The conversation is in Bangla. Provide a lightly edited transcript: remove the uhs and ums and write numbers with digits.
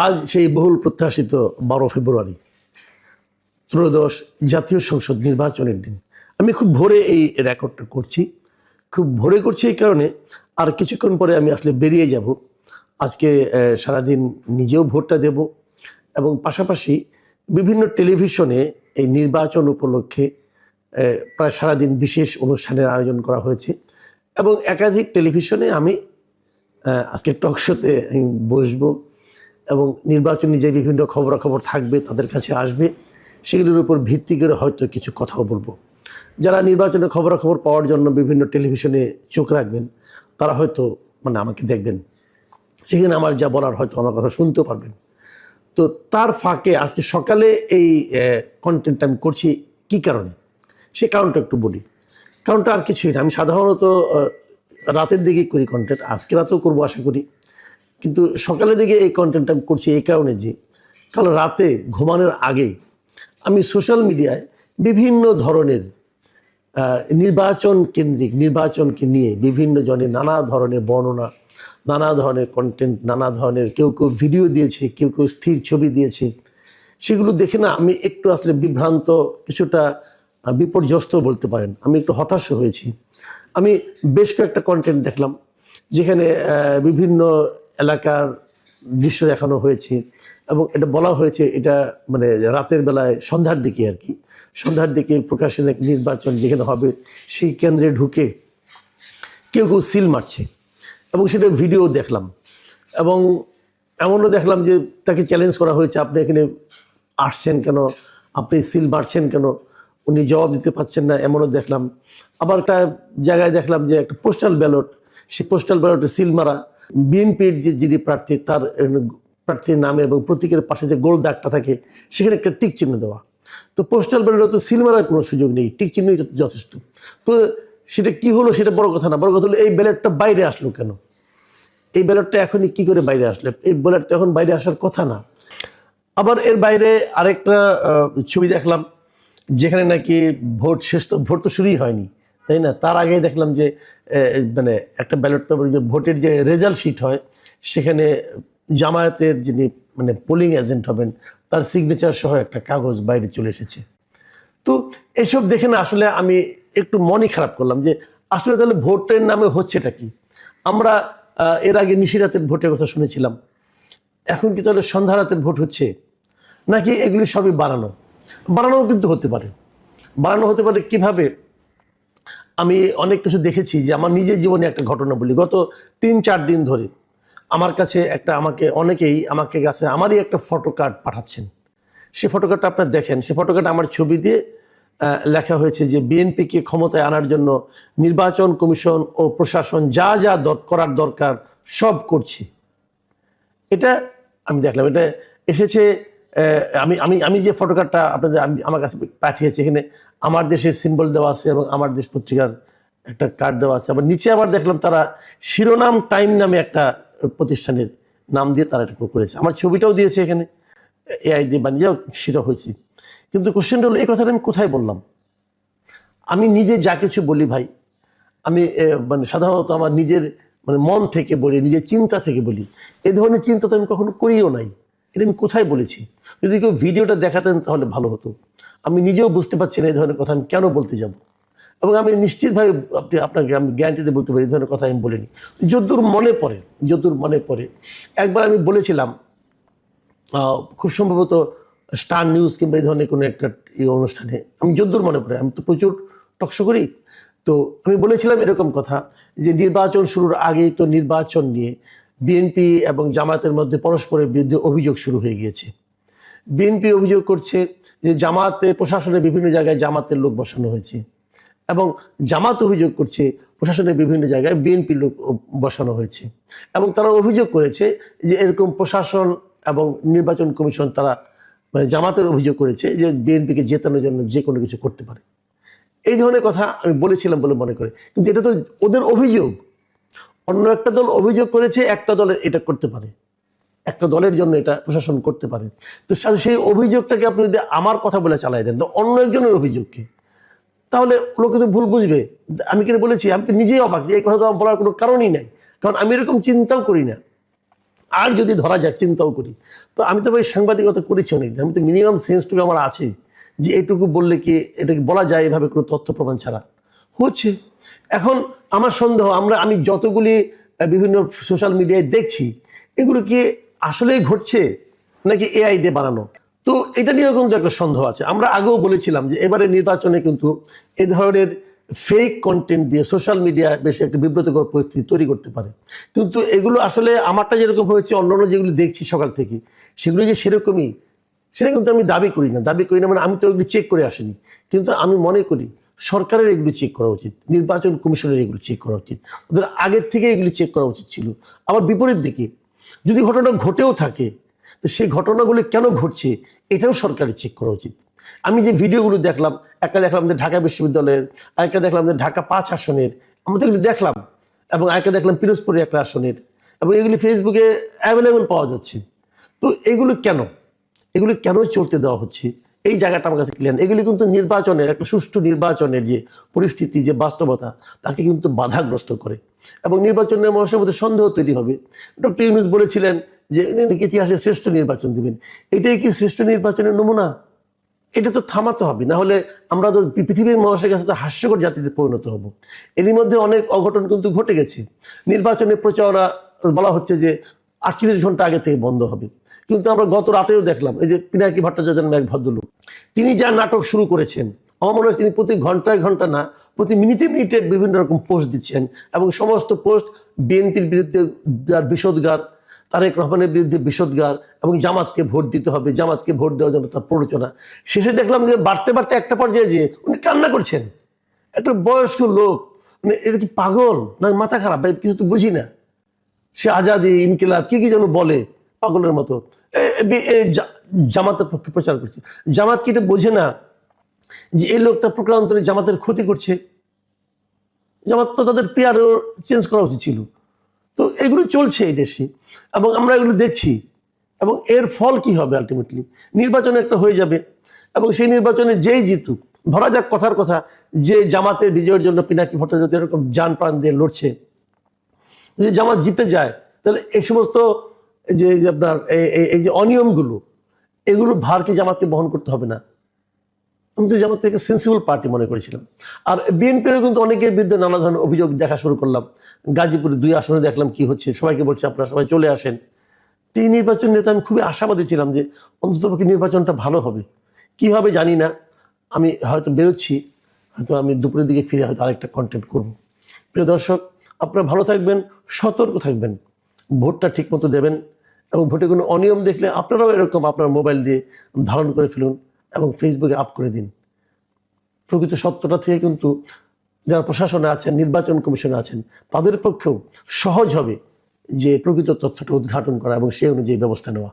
আজ সেই বহুল প্রত্যাশিত 12 ফেব্রুয়ারি ত্রয়োদশ জাতীয় সংসদ নির্বাচনের দিন। আমি খুব ভোরে এই রেকর্ডটা করছি, খুব ভোরে করছি এই কারণে আর কিছুক্ষণ পরে আমি আসলে বেরিয়ে যাব। আজকে সারাদিন নিজেও ভোটটা দেব এবং পাশাপাশি বিভিন্ন টেলিভিশনে এই নির্বাচন উপলক্ষে প্রায় সারাদিন বিশেষ অনুষ্ঠানের আয়োজন করা হয়েছে এবং একাধিক টেলিভিশনে আমি আজকে টক শোতে বসবো এবং নির্বাচনী যে বিভিন্ন খবরাখবর থাকবে তাদের কাছে আসবে, সেগুলোর উপর ভিত্তি করে হয়তো কিছু কথাও বলবো। যারা নির্বাচনের খবরাখবর পাওয়ার জন্য বিভিন্ন টেলিভিশনে চোখ রাখবেন তারা হয়তো আমাকে দেখবেন, সেখানে আমার যা বলার হয়তো আমার কথা শুনতেও পারবেন। তো তার ফাঁকে আজকে সকালে এই কন্টেন্টটা আমি করছি কী কারণে, সে কারণটা একটু বলি। কারণটা আর কিছুই না, আমি সাধারণত রাতের দিকে করি কন্টেন্ট, আজকে রাতেও করবো আশা করি, কিন্তু সকালের দিকে এই কন্টেন্টটা আমি করছি এই কারণে যে কাল রাতে ঘুমানোর আগে আমি সোশ্যাল মিডিয়ায় বিভিন্ন ধরনের নির্বাচন কেন্দ্রিক নির্বাচনকে নিয়ে বিভিন্ন জনের নানা ধরনের বর্ণনা, নানা ধরনের কন্টেন্ট, নানা ধরনের কেউ কেউ ভিডিও দিয়েছে, কেউ কেউ স্থির ছবি দিয়েছে, সেগুলো দেখে না আমি একটু আসলে বিভ্রান্ত, কিছুটা বিপর্যস্ত বলতে পারেন, আমি একটু হতাশ হয়েছি। আমি বেশ কয়েকটা কন্টেন্ট দেখলাম যেখানে বিভিন্ন এলাকার দৃশ্য দেখানো হয়েছে এবং এটা বলা হয়েছে এটা রাতের বেলায় সন্ধ্যার দিকে আর কি, সন্ধ্যার দিকে প্রকাশের এক নির্বাচন যেখানে হবে সেই কেন্দ্রে ঢুকে কেউ কেউ সিল মারছে এবং সেটা ভিডিও দেখলাম এবং এমনও দেখলাম যে তাকে চ্যালেঞ্জ করা হয়েছে, আপনি এখানে আসছেন কেন, আপনি সিল মারছেন কেন, উনি জবাব দিতে পারছেন না, এমনও দেখলাম। আবার একটা জায়গায় দেখলাম যে একটা পোস্টাল ব্যালট, সেই পোস্টাল ব্যালটে সিল মারা, বিএনপির যিনি প্রার্থী তার প্রার্থীর নামে এবং প্রতীকের পাশে যে গোল দাগটা থাকে সেখানে একটা টিক চিহ্ন দেওয়া। তো পোস্টাল ব্যালটে তো সিল মারার কোনো সুযোগ নেই, টিক চিহ্নই যথেষ্ট। তো সেটা কি হলো সেটা বড় কথা না, বড় কথা হলো এই ব্যালটটা বাইরে আসলো কেন, এই ব্যালটটা এখনই কি করে বাইরে আসলো, এই ব্যালট তো এখন বাইরে আসার কথা না। আবার এর বাইরে আরেকটা ছবি দেখলাম যেখানে নাকি ভোট শেষ, তো ভোট তো শুরুই হয়নি তাই না, তার আগে দেখলাম যে একটা ব্যালট পেপার যে ভোটের যে রেজাল্ট শিট হয় সেখানে জামায়াতের যিনি পোলিং এজেন্ট হবেন তার সিগনেচার সহ একটা কাগজ বাইরে চলে এসেছে। তো এসব দেখে না আসলে আমি একটু মনই খারাপ করলাম যে আসলে তাহলে ভোটের নামে হচ্ছেটা কি। আমরা এর আগে নিশিরাতের ভোটের কথা শুনেছিলাম, এখন কি তাহলে সন্ধ্যা রাতের ভোট হচ্ছে, নাকি এগুলি সবই বানানোও কিন্তু হতে পারে। বানানো হতে পারে কিভাবে, আমি অনেক কিছু দেখেছি যে আমার নিজের জীবনে একটা ঘটনা বলি। গত 3-4 দিন ধরে আমার কাছে অনেকেই আমাকে কাছে আমারই একটা ফটো কার্ড পাঠাচ্ছেন। সেই ফটো কার্ডটা আপনারা দেখেন, সেই ফটো কার্ড আমার ছবি দিয়ে লেখা হয়েছে যে বিএনপিকে ক্ষমতায় আনার জন্য নির্বাচন কমিশন ও প্রশাসন যা যা করার দরকার সব করছি। এটা আমি দেখলাম, এটা এসেছে আমি আমি আমি যে ফটো কার্ডটা আপনাদের আমার কাছে পাঠিয়েছি, এখানে আমার দেশের সিম্বল দেওয়া আছে এবং আমার দেশ পত্রিকার একটা কার্ড দেওয়া আছে। আবার নিচে আবার দেখলাম তারা শিরোনাম টাইম নামে একটা প্রতিষ্ঠানের নাম দিয়ে তারা এটা করেছে, আমার ছবিটাও দিয়েছে এখানে, এআই দিয়ে বানিয়েও সেটা হয়েছে। কিন্তু কোশ্চেনটা হলো এই কথাটা আমি কোথায় বললাম। আমি নিজে যা কিছু বলি ভাই, আমি সাধারণত আমার নিজের মন থেকে বলি, নিজের চিন্তা থেকে বলি, এই ধরনের চিন্তা তো আমি কখনো করিও নাই। এটা আমি কোথায় বলেছি, যদি কেউ ভিডিওটা দেখাতেন তাহলে ভালো হতো। আমি নিজেও বুঝতে পারছি না এই ধরনের কথা আমি কেন বলতে যাব, এবং আমি নিশ্চিতভাবে আপনাকে আমি গ্যারান্টিতে বলতে পারি এই ধরনের কথা আমি বলিনি। যদ্দূর মনে পড়ে একবার আমি বলেছিলাম, খুব সম্ভবত স্টার নিউজ কিংবা এই ধরনের কোনো একটা অনুষ্ঠানে, আমি যদ্দূর মনে পড়ে, আমি তো প্রচুর টকশো করি, তো আমি বলেছিলাম এরকম কথা যে নির্বাচন শুরুর আগেই তো নির্বাচন নিয়ে বিএনপি এবং জামায়াতের মধ্যে পরস্পরের বিরুদ্ধে অভিযোগ শুরু হয়ে গিয়েছে। বিএনপি অভিযোগ করছে যে জামাতে প্রশাসনের বিভিন্ন জায়গায় জামাতের লোক বসানো হয়েছে এবং জামাত অভিযোগ করছে প্রশাসনের বিভিন্ন জায়গায় বিএনপির লোক বসানো হয়েছে, এবং তারা অভিযোগ করেছে যে এরকম প্রশাসন এবং নির্বাচন কমিশন তারা জামাতের অভিযোগ করেছে যে বিএনপিকে জেতানোর জন্য যে কোনো কিছু করতে পারে। এই ধরনের কথা আমি বলেছিলাম বলে মনে করে, কিন্তু এটা তো ওদের অভিযোগ, অন্য একটা দল অভিযোগ করেছে একটা দলের এটা করতে পারে, একটা দলের জন্য এটা প্রশাসন করতে পারে। তো সেই অভিযোগটাকে আপনি যদি আমার কথা বলে চালাই দেন তো অন্য একজনের অভিযোগকে, তাহলে লোকে তো ভুল বুঝবে। আমি কিনা বলেছি, আমি তো নিজেই অবাক, এই কথা তো আমার বলার কোনো কারণই নাই, কারণ আমি এরকম চিন্তাও করি না। আর যদি ধরা যাক, চিন্তাও করি, তো আমি তো ভাই সাংবাদিকতা করেছি অনেক, আমি তো মিনিমাম সেন্সটুকু আমার আছে যে এটুকু বললে কি এটাকে বলা যায় এভাবে কোনো তথ্য প্রমাণ ছাড়া হচ্ছে। এখন আমার সন্দেহ, আমি যতগুলি বিভিন্ন সোশ্যাল মিডিয়ায় দেখছি, এগুলো কি আসলেই ঘটছে নাকি এআই দিয়ে বানানো? তো এটা নিয়েও কিন্তু একটা সন্দেহ আছে। আমরা আগেও বলেছিলাম যে এবারে নির্বাচনে কিন্তু এ ধরনের ফেক কন্টেন্ট দিয়ে সোশ্যাল মিডিয়া বেশ একটা বিব্রতকর পরিস্থিতি তৈরি করতে পারে। কিন্তু এগুলো আসলে আমারটা যেরকম হয়েছে, অন্যান্য যেগুলো দেখছি সকাল থেকে, সেগুলো যে সেরকমই, সেটা কিন্তু আমি দাবি করি না। মানে আমি তো এগুলো চেক করে আসিনি, কিন্তু আমি মনে করি সরকারের এগুলো চেক করা উচিত, নির্বাচন কমিশনের এগুলো চেক করা উচিত, ওদের আগের থেকে এগুলি চেক করা উচিত ছিল। আবার বিপরীত দিকে যদি ঘটনা ঘটেও থাকে, তো সেই ঘটনাগুলো কেন ঘটছে এটাও সরকারের চেক করা উচিত। আমি যে ভিডিওগুলো দেখলাম, একটা দেখলাম যে ঢাকা বিশ্ববিদ্যালয়ের, আরেকটা দেখলাম যে ঢাকা 5 আসনের, আমরা তো এগুলি দেখলাম, এবং আরেকটা দেখলাম পিরোজপুরের একটা আসনের, এবং এগুলি ফেসবুকে অ্যাভেলেবল পাওয়া যাচ্ছে। তো এগুলো কেন চলতে দেওয়া হচ্ছে, এই জায়গাটা আমার কাছে ক্লিয়ার। এগুলি কিন্তু নির্বাচনের, একটা সুষ্ঠু নির্বাচনের যে পরিস্থিতি, যে বাস্তবতা, তাকে কিন্তু বাধাগ্রস্ত করে, এবং নির্বাচনের মানুষের মধ্যে সন্দেহ তৈরি হবে। ডক্টর ইউনূস বলেছিলেন যে ইতিহাসে শ্রেষ্ঠ নির্বাচন দিবেন। এটাই কি শ্রেষ্ঠ নির্বাচনের নমুনা? এটা তো থামাতে হবে, না হলে আমরা তো পৃথিবীর মানুষের কাছে তো হাস্যকর জাতিতে পরিণত হব। এরই মধ্যে অনেক অঘটন কিন্তু ঘটে গেছে। নির্বাচনের প্রচারণা বলা হচ্ছে যে 48 ঘন্টা আগে থেকে বন্ধ হবে, কিন্তু আমরা গত রাতেও দেখলাম এই যে পিনাকি ভট্টাচার্য নামে এক ভদ্রলোক, তিনি যা নাটক শুরু করেছেন, আমার মনে হয় তিনি প্রতি ঘন্টায় ঘন্টা না, প্রতি মিনিটে মিনিটে বিভিন্ন রকম পোস্ট দিচ্ছেন, এবং সমস্ত পোস্ট বিএনপির বিরুদ্ধে যার বিষোদগার, তারেক রহমানের বিরুদ্ধে বিষোদগার, এবং জামাতকে ভোট দিতে হবে, জামাতকে ভোট দেওয়ার জন্য তার প্ররোচনা। শেষে দেখলাম যে বাড়তে বাড়তে একটা পর্যায়ে যে উনি কান্না করছেন। একটা বয়স্ক লোক, মানে এটা কি পাগল না মাথা খারাপ, কিছু তো বুঝি না। সে আজাদি, ইনকিলাব, কি যেন বলে পাগলের মতো, জামাতের পক্ষে প্রচার করছে। জামাত কি এটা বোঝে না যে এই লোকটা প্রকারান্তরে জামাতের ক্ষতি করছে? জামাত তো তাদের পিআরও চেঞ্জ করা উচিত ছিল। তো এগুলো চলছে এই দেশে, এবং আমরা এগুলো দেখছি, এবং এর ফল কি হবে? আলটিমেটলি নির্বাচন একটা হয়ে যাবে, এবং সেই নির্বাচনে যেই জিতুক, ধরা যাক কথার কথা যে জামাতের বিজয়ের জন্য পিনাকি ভট্টাচার্য এরকম জান প্রাণ দিয়ে লড়ছে, যদি জামাত জিতে যায়, তাহলে এই সমস্ত যে আপনার এই যে অনিয়মগুলো, এগুলো ভার কি জামাতকে বহন করতে হবে না? আমি তো জামাত থেকে সেন্সিবল পার্টি মনে করেছিলাম। আর বিএনপিরও কিন্তু অনেকের বিরুদ্ধে নানা ধরনের অভিযোগ দেখা শুরু করলাম। গাজীপুরে 2 আসনে দেখলাম কি হচ্ছে, সবাইকে বলছে আপনারা সবাই চলে আসেন। তো এই নির্বাচন নিয়ে তো আমি খুবই আশাবাদী ছিলাম যে অন্ততপক্ষে নির্বাচনটা ভালো হবে। কি হবে জানি না, আমি হয়তো বেরোচ্ছি, হয়তো আমি দুপুরের দিকে ফিরে হয়তো আরেকটা কন্টেন্ট করব। প্রিয় দর্শক, আপনারা ভালো থাকবেন, সতর্ক থাকবেন, ভোটটা ঠিকমতো দেবেন, এবং ভোটে কোনো অনিয়ম দেখলে আপনারাও এরকম আপনার মোবাইল দিয়ে ধারণ করে ফেলুন এবং ফেসবুকে আপ করে দিন। প্রকৃত সত্যটা থেকে কিন্তু যারা প্রশাসনে আছেন, নির্বাচন কমিশনে আছেন, তাদের পক্ষেও সহজ হবে যে প্রকৃত তথ্যটা উদ্ঘাটন করা এবং সেই অনুযায়ী ব্যবস্থা নেওয়া।